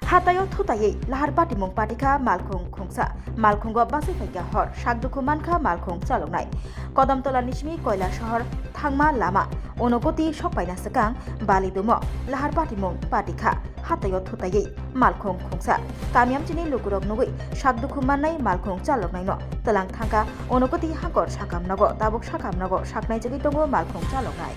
Hathai Thutai lahar patimung patika Malkhung khungsa Malkhungo basi faika hor sakduku manka Malkhung chalongnai Kodamtola nismi koila shahar thangma lama Unakotio sokpaina sekang bali dumo lahar patimung patika Hathai Thutai Malkhung khungsa kamiam chini lukurok nugui sakduku mannai Malkhung chalongnai no telang thangka Unakotio hangkor sakam nago tabuk sakam nago saknai jagi tongo Malkhung chalongnai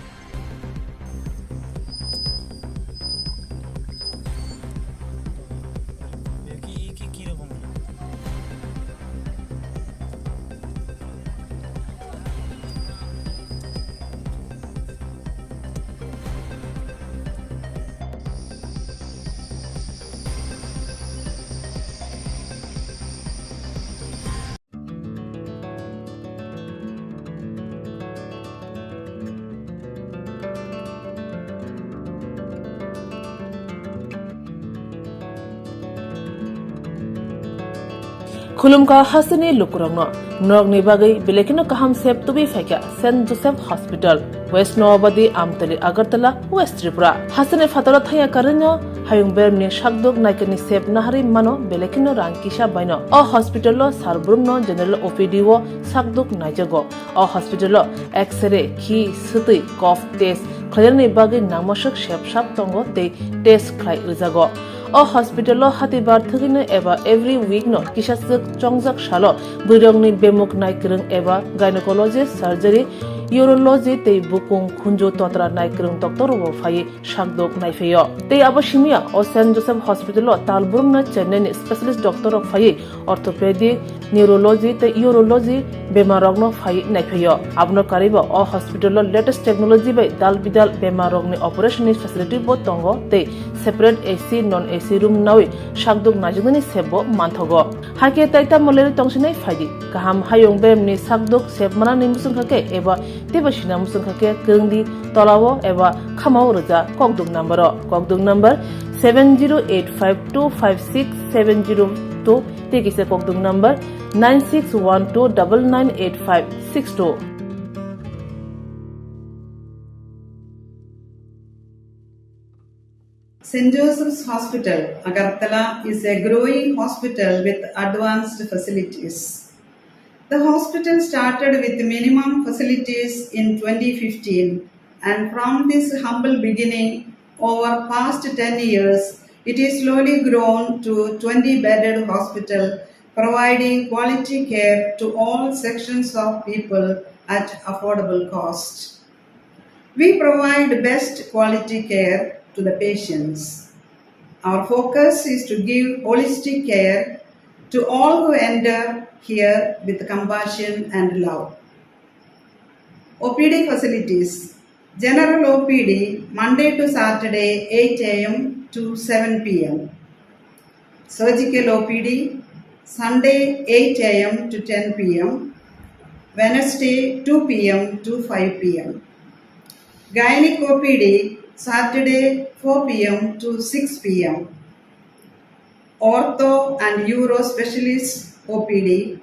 Khulumka hasani lukurangno norgni bagai bilekino kaham sep tubi faika St. Joseph Hospital West Nowabadi Amtali Agartala West Tripura hasane fatara thaya karanyo hayung bermni shakdok naikani sep nahari mano bilekino rangkisha baino o hospital lo sarbrumno general OPD wo sakdok naijago o hospital lo x-ray ki suti cough test khajarni bagai namasak shep shap tongo te test khlai ujago o hospital lo hatibar thugino eba every week no kisasuk chongjak shalo buirongni bemuk naikrung eba gynecologist surgery urology te bukung khunjo totra naikrung doctor wo phai sakdok naifeyo te abashimia o St. Joseph Hospital lo talburum na chennai specialist doctor of phai orthopedic neurology te urology bemarogno phai naifeyo abno karibo o hospital lo latest technology by dalbidal bemarogni operation facility bo tongo te separate AC non AC room nawi sakdok najugni sebo manthogo hake taita moleri tongsinai phaidi kaham hayong bemni sakdok sebmana nimusung khake eba tebashina musung khake krungdi tolawo eba khamao roja kokduk number 708525670 tekise kokduk number 9612998562 St. Joseph's Hospital, Agartala is a growing hospital with advanced facilities. The hospital started with minimum facilities in 2015, and from this humble beginning, over past 10 years, it is slowly grown to 20-bedded hospital, providing quality care to all sections of people at affordable cost. We provide best quality care to the patients. Our focus is to give holistic care to all who enter here with compassion and love. OPD facilities. General OPD Monday to Saturday 8 a.m. to 7 p.m. Surgical OPD Sunday 8 a.m. to 10 p.m. Wednesday 2 p.m. to 5 p.m. Gynec OPD Saturday 4 p.m. to 6 p.m. Ortho and Uro Specialist OPD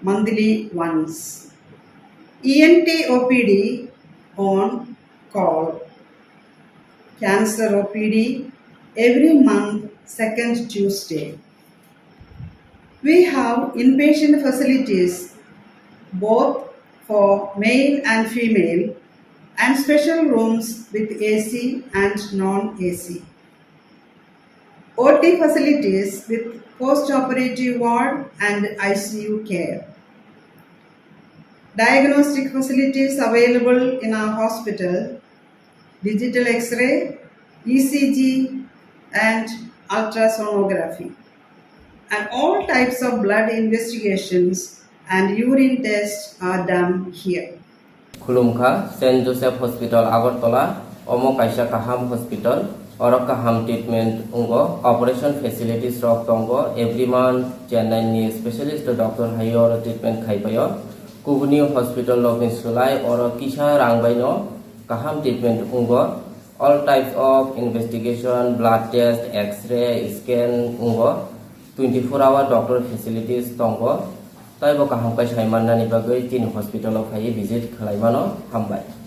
monthly once. ENT OPD on call. Cancer OPD every month second Tuesday. We have inpatient facilities both for male and female and special rooms with AC and non-AC. OT facilities with post-operative ward and ICU care. Diagnostic facilities available in our hospital, digital X-ray, ECG and ultrasonography. And all types of blood investigations and urine tests are done here. Khulumkha St. Joseph Hospital Agartala Omo Kaisa Kaham Hospital Oro Kaham treatment ungo operation facilities rok tongo every month Chennai ni specialist doctor hayo treatment khaipayo Kubuni Hospital lokin Julai oro kisha rangbaino Kaham treatment ungo all types of investigation blood test x-ray scan ungo 24-hour doctor facilities tongo Taibo kaham kai saiman nani bagai tin hospital of hai visit khalaimano hambai